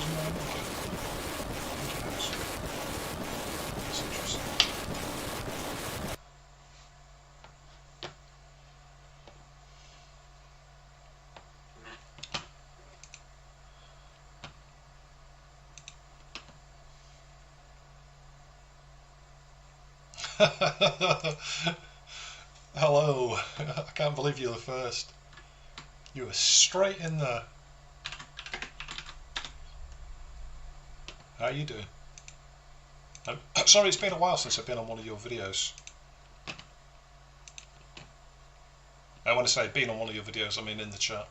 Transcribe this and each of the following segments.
using my Amiga? That's interesting. Hello, I can't believe you're the first. You were straight in there. How are you doing? Sorry, it's been a while since I've been on one of your videos. I want to say been on one of your videos, I mean in the chat.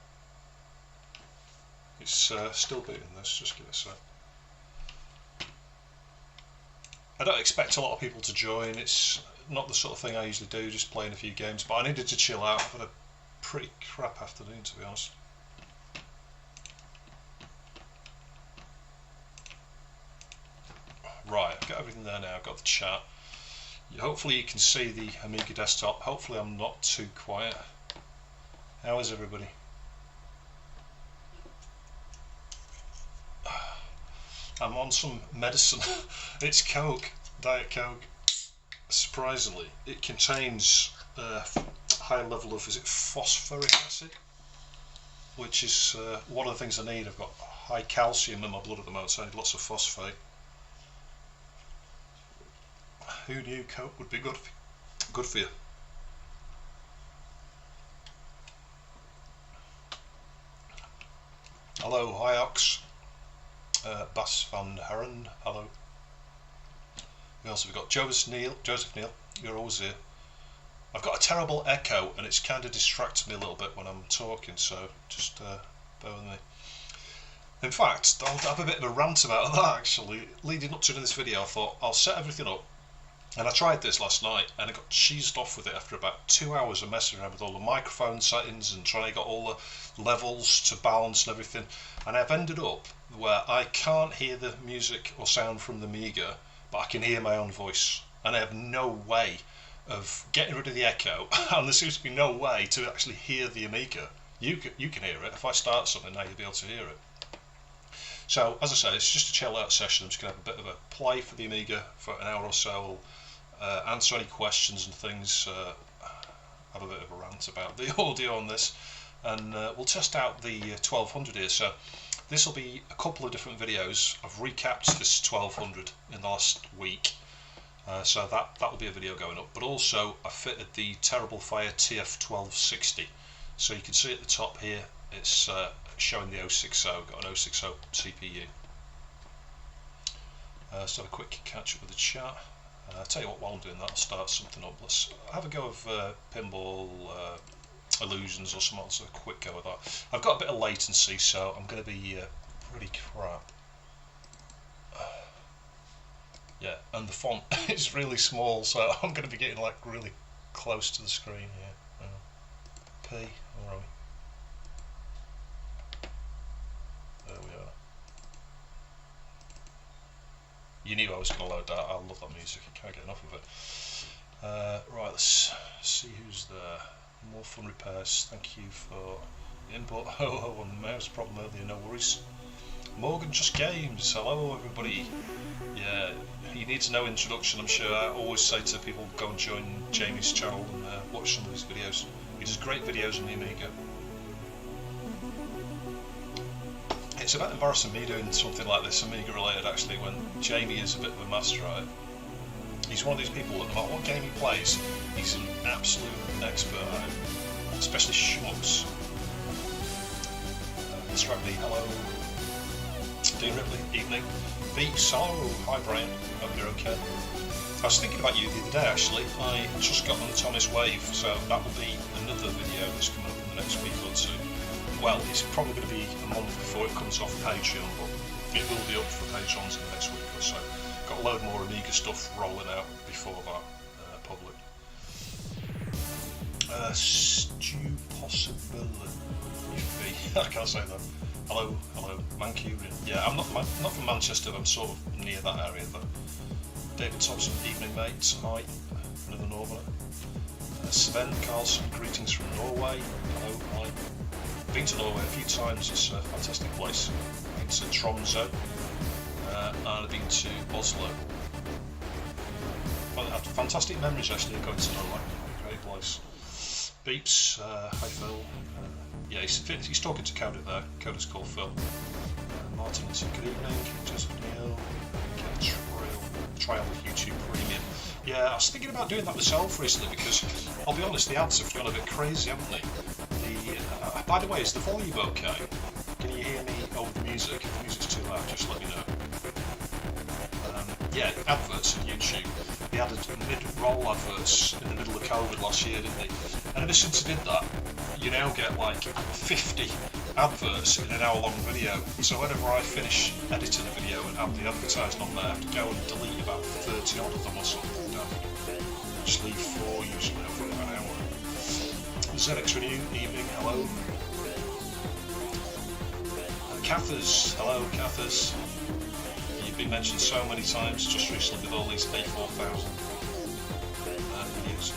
It's still beating this, just give it a sec. I don't expect a lot of people to join, it's not the sort of thing I usually do, just playing a few games, but I needed to chill out. I've had a pretty crap afternoon, to be honest. Right, I've got everything there now, I've got the chat. Hopefully you can see the Amiga desktop, hopefully I'm not too quiet. How is everybody? I'm on some medicine. It's Coke, Diet Coke. Surprisingly, it contains a high level of, is it phosphoric acid? Which is one of the things I need. I've got high calcium in my blood at the moment, so I need lots of phosphate. Who knew Coke would be good for you? Hello, Hiox. Bas van Herren, hello. We also have got Joseph Neal, you're always here. I've got a terrible echo and it's kind of distracting me a little bit when I'm talking, so just bear with me. In fact, I'll have a bit of a rant about that actually. Leading up to this video I thought I'll set everything up, and I tried this last night and I got cheesed off with it after about 2 hours of messing around with all the microphone settings and trying to get all the levels to balance and everything, and I've ended up where I can't hear the music or sound from the Amiga, but I can hear my own voice, and I have no way of getting rid of the echo and there seems to be no way to actually hear the Amiga. You can hear it. If I start something now you'll be able to hear it. So as I say, it's just a chill out session. I'm just going to have a bit of a play for the Amiga for an hour or so. I'll answer any questions and things, have a bit of a rant about the audio on this, and we'll test out the 1200 here. So this will be a couple of different videos. I've recapped this 1200 in the last week, so that will be a video going up. But also I fitted the Terrible Fire TF1260, so you can see at the top here it's showing the 060, got an 060 CPU. So a quick catch up with the chat. I'll tell you what, while I'm doing that I'll start something up. Let's have a go of Pinball Illusions or something else, a quick go of that. I've got a bit of latency, so I'm going to be pretty crap. Yeah, and the font is really small, so I'm going to be getting like really close to the screen here. P, where are we? There we are. You knew I was going to load that. I love that music, I can't get enough of it. Right, let's see who's there. More Fun Repairs, thank you for the input. Oh, on the mouse problem earlier, no worries. Morgan Just Games, hello everybody. Yeah, he needs no introduction, I'm sure. I always say to people, go and join Jamie's channel and watch some of his videos. He does great videos on the Amiga. It's about embarrassing me doing something like this, Amiga related actually, when Jamie is a bit of a master at it. He's one of these people that no matter what game he plays, he's an absolute expert at it, especially shmups. Distract me, hello. Dean Ripley, evening. Beats, hello, hi Brian, hope you're okay. I was thinking about you the other day actually. I just got on the Thomas Wave, so that will be another video that's coming up in the next week or two. Well, it's probably going to be a month before it comes off Patreon, but it will be up for Patrons in the next week or so. Got a load more Amiga stuff rolling out before that public. Stu Possibility. I can't say that. Hello, Mancunian. Yeah, I'm not from Manchester, I'm sort of near that area, but David Thompson, evening mate, hi, another Northerner. Sven Carlson, greetings from Norway, hello, hi. Been to Norway a few times, it's a fantastic place. Been to Tromsø, and I've been to Oslo. Well, I had fantastic memories actually of going to Norway. Great place. Beeps, hi Phil. Yeah, he's talking to Coda there. Coda's called Phil. Martin, good evening. Joseph Neal. Trial with YouTube Premium. Yeah, I was thinking about doing that myself recently because I'll be honest, the ads have gone a bit crazy, haven't they? By the way, is the volume okay? Can you hear me over the music? If the music's too loud, just let me know. Yeah, adverts on YouTube. They added mid-roll adverts in the middle of COVID last year, didn't they? And ever since they did that, you now get like 50 adverts in an hour-long video. So whenever I finish editing a video and have the advertising on there, I have to go and delete about 30 odd of them or something. Just leave 4 usually over an hour. ZX Renew, evening, hello. Cathers, hello Cathers. You've been mentioned so many times just recently with all these A4000 videos.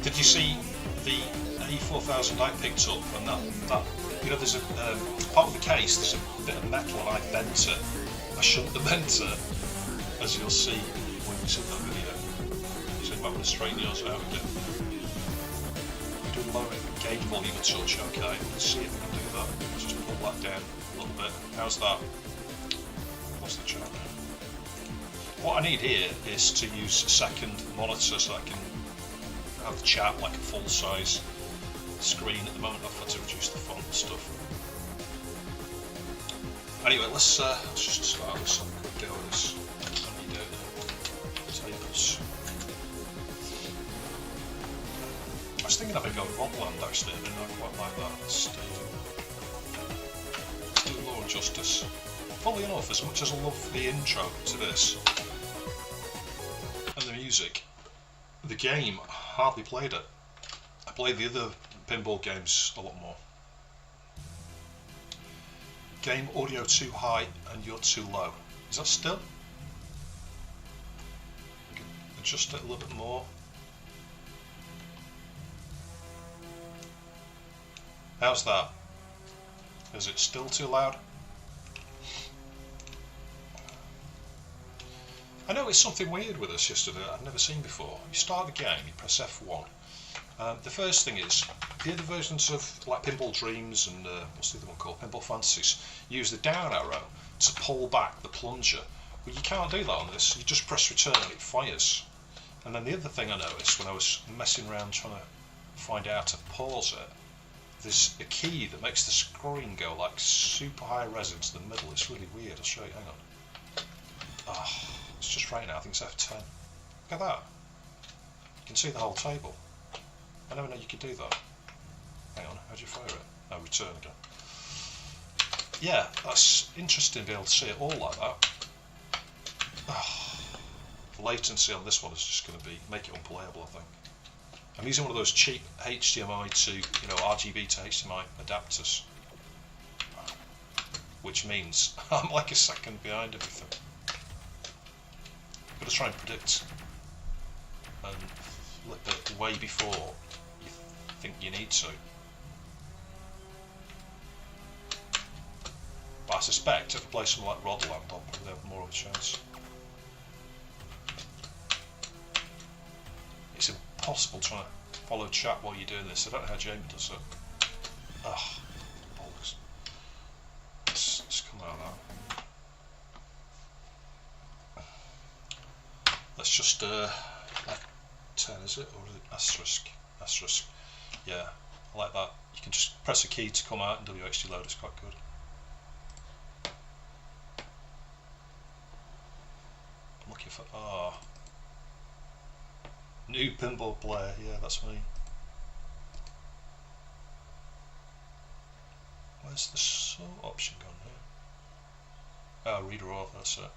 Did you see the A4000 I picked up and that you know, there's a part of the case, there's a bit of metal and I bent it. I shouldn't have bent it, as you'll see when you see that video. So I'm going to straighten yours out again. We do lower gauge volume a touch, okay. Let's see if we can do that. Let's just pull that down a little bit. How's that? What's the chat? What I need here is to use a second monitor so I can have the chat like a full-size screen. At the moment I've had to reduce the font and stuff. Anyway, let's just start this. Have a quick go at this. How do you do it? Tables. I was thinking I would go with Rodland actually, I didn't quite like that. Let's do Law and Justice. Funnily enough, as much as I love the intro to this and the music, the game, I hardly played it. I played the other pinball games a lot more. Game audio too high and you're too low. Is that still? Adjust it a little bit more. How's that? Is it still too loud? I know it's something weird with us yesterday I've never seen before. You start the game, you press F1. The first thing is, the other versions of like Pinball Dreams and what's the other one called? Pinball Fantasies, use the down arrow to pull back the plunger. Well, you can't do that on this, you just press return and it fires. And then the other thing I noticed when I was messing around trying to find out how to pause it, there's a key that makes the screen go like super high res into the middle. It's really weird, I'll show you, hang on. Oh, it's just right now, I think it's F10. Look at that. You can see the whole table. I never know you could do that. Hang on, how'd you fire it? Oh, return again. Yeah, that's interesting to be able to see it all like that. Oh, the latency on this one is just going to make it unplayable, I think. I'm using one of those cheap HDMI to, RGB to HDMI adapters, which means I'm like a second behind everything. I've got to try and predict and flip it way before you think you need to. But I suspect if I play something like Rodland, I'll probably have more of a chance. It's impossible trying to follow chat while you're doing this. I don't know how Jamie does it. Ugh, bollocks. Let's come out of that. Let's just, like 10 is it? Or is it asterisk? Asterisk. Yeah, I like that. You can just press a key to come out and WXD load, it's quite good. I'm looking for, new pinball player, yeah, that's me. Where's the sort option gone here? Oh, reader author, that's it.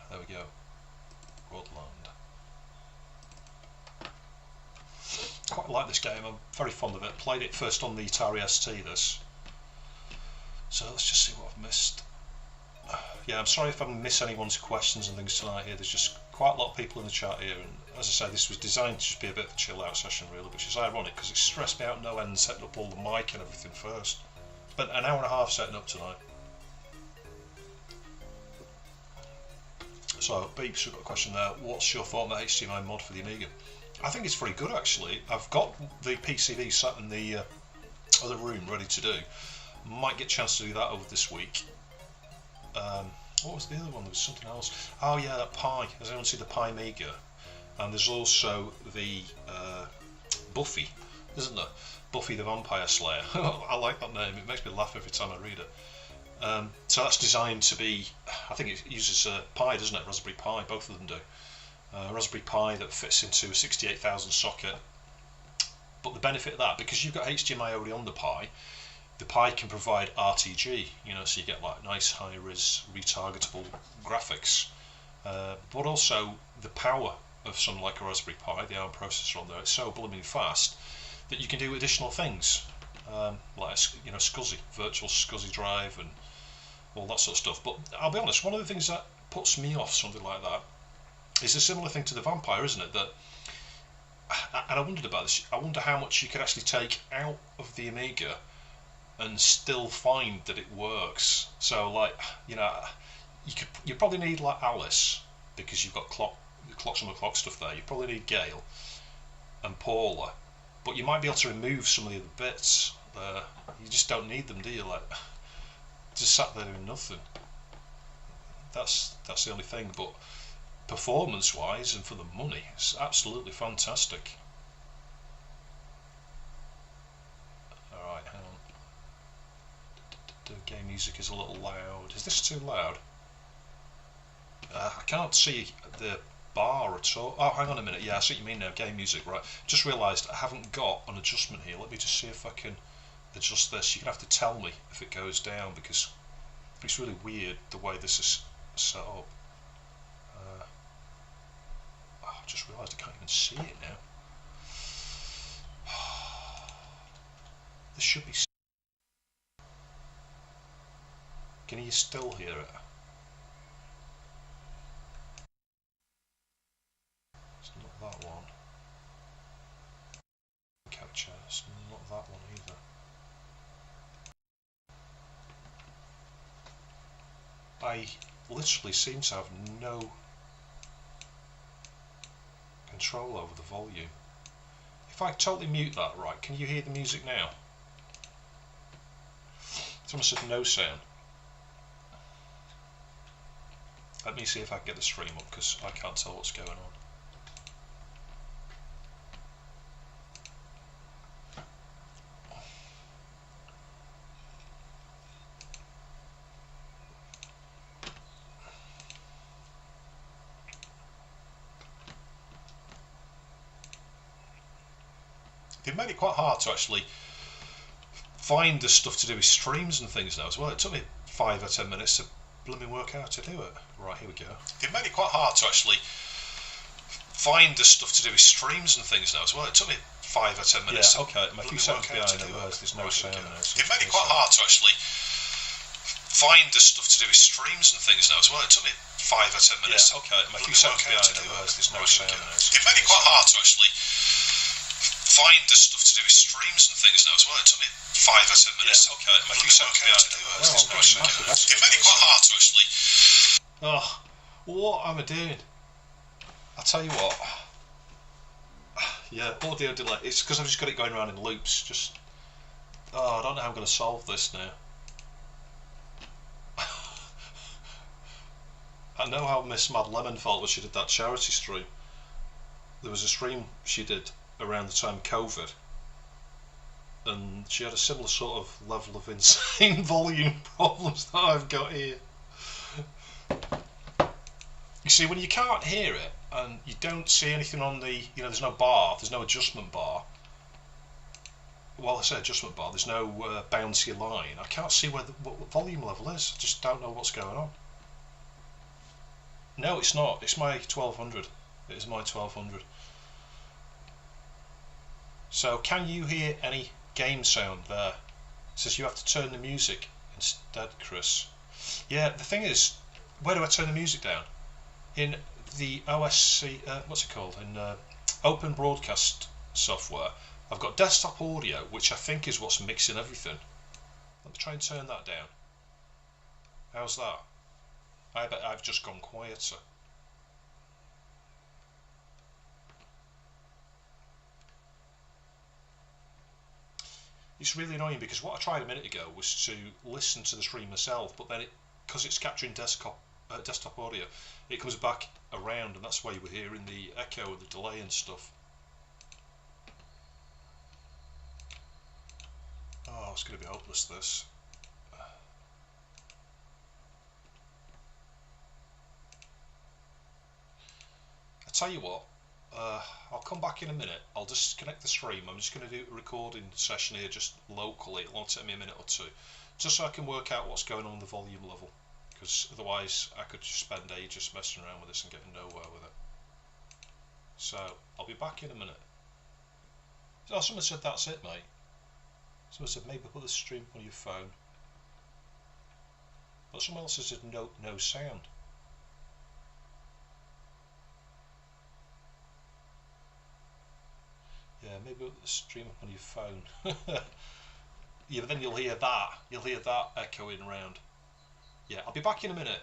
There we go. Rodland. Quite like this game, I'm very fond of it. Played it first on the Atari ST, this. So let's just see what I've missed. Yeah, I'm sorry if I miss anyone's questions and things tonight here. There's just quite a lot of people in the chat here, and as I say, this was designed to just be a bit of a chill out session really, which is ironic because it stressed me out no end setting up all the mic and everything first. Spent an hour and a half setting up tonight. So, Beeps, we've got a question there. What's your thought on the HDMI mod for the Amiga? I think it's pretty good actually. I've got the PCB sat in the other room ready to do. Might get a chance to do that over this week. What was the other one? There was something else. Oh yeah, that Pi. Does anyone see the Pi Amiga? And there's also the Buffy, isn't there? Buffy the Vampire Slayer. I like that name. It makes me laugh every time I read it. So that's designed to be, I think it uses Pi, doesn't it? Raspberry Pi, both of them do. Raspberry Pi that fits into a 68,000 socket. But the benefit of that, because you've got HDMI already on the Pi can provide RTG, you know, so you get like nice high-res retargetable graphics. But also the power of something like a Raspberry Pi, the ARM processor on there, it's so blooming fast that you can do additional things, like you know, SCSI, virtual SCSI drive and all that sort of stuff. But I'll be honest, one of the things that puts me off something like that is a similar thing to the Vampire, isn't it? That, and I wondered about this. I wonder how much you could actually take out of the Amiga and still find that it works. So, like, you know, you probably need like Alice because you've got clocks on the clock stuff there. You probably need Gale and Paula, but you might be able to remove some of the other bits. You just don't need them, do you? Like, just sat there doing nothing. That's the only thing. But performance-wise and for the money, it's absolutely fantastic. All right, hang on. The game music is a little loud. Is this too loud? I can't see the bar at all. Oh, hang on a minute. Yeah, I see what you mean now. Game music, right. Just realised I haven't got an adjustment here. Let me just see if I can adjust this. You're going to have to tell me if it goes down because it's really weird the way this is set up. I just realised I can't even see it now. This should be... Can you still hear it? It's not that one. Capture, it's not that one either. I literally seem to have no control over the volume. If I totally mute that, right, can you hear the music now? It's almost like no sound. Let me see if I can get the stream up because I can't tell what's going on. They've made it quite hard to actually find the stuff to do with streams and things now as well. It took me 5 or 10 minutes to blooming work out how to do it. Right, here we go. They've made it quite hard to actually find the stuff to do with streams and things now as well. It took me 5 or 10 minutes. Yeah, okay, my few seconds behind there, there's no sound now. They've made it quite hard to actually find the stuff to do with streams and things now as well. It took me 5 or 10 minutes. Yeah, okay, my few seconds behind there, there's no sound now. They've made it quite hard to actually find the stuff to do with streams and things now as well. It took me 5 or 10 minutes. Yeah, okay, my few seconds behind there, there's no sound now. They've made it quite hard to actually... Oh, what am I doing? I'll tell you what. Yeah, audio delay. It's because I've just got it going around in loops. Just, I don't know how I'm going to solve this now. I know how Miss Mad Lemon felt when she did that charity stream. There was a stream she did around the time of COVID, and she had a similar sort of level of insane volume problems that I've got here. You see, when you can't hear it and you don't see anything on the, you know, there's no bar, there's no adjustment bar. Well, I say adjustment bar, there's no bouncy line. I can't see what volume level is. I just don't know what's going on. No, it's not. It's my 1200. It is my 1200. So, can you hear any game sound there? It says you have to turn the music instead, Chris. Yeah, the thing is, where do I turn the music down? In the OSC, what's it called, in Open Broadcast software, I've got desktop audio, which I think is what's mixing everything. Let me try and turn that down. How's that? I bet I've just gone quieter. It's really annoying because what I tried a minute ago was to listen to the stream myself, but then because it's capturing desktop audio, it comes back around, and that's why you were hearing the echo and the delay and stuff. Oh, it's going to be hopeless, this. I tell you what, I'll come back in a minute. I'll disconnect the stream. I'm just going to do a recording session here just locally. It'll only take me a minute or two, just so I can work out what's going on with the volume level, because otherwise I could just spend ages messing around with this and getting nowhere with it. So I'll be back in a minute. Oh, someone said that's it, mate. Someone said maybe put the stream on your phone, but someone else said no sound. Yeah, maybe put the stream up on your phone. Yeah, but then you'll hear that. You'll hear that echoing around. Yeah, I'll be back in a minute.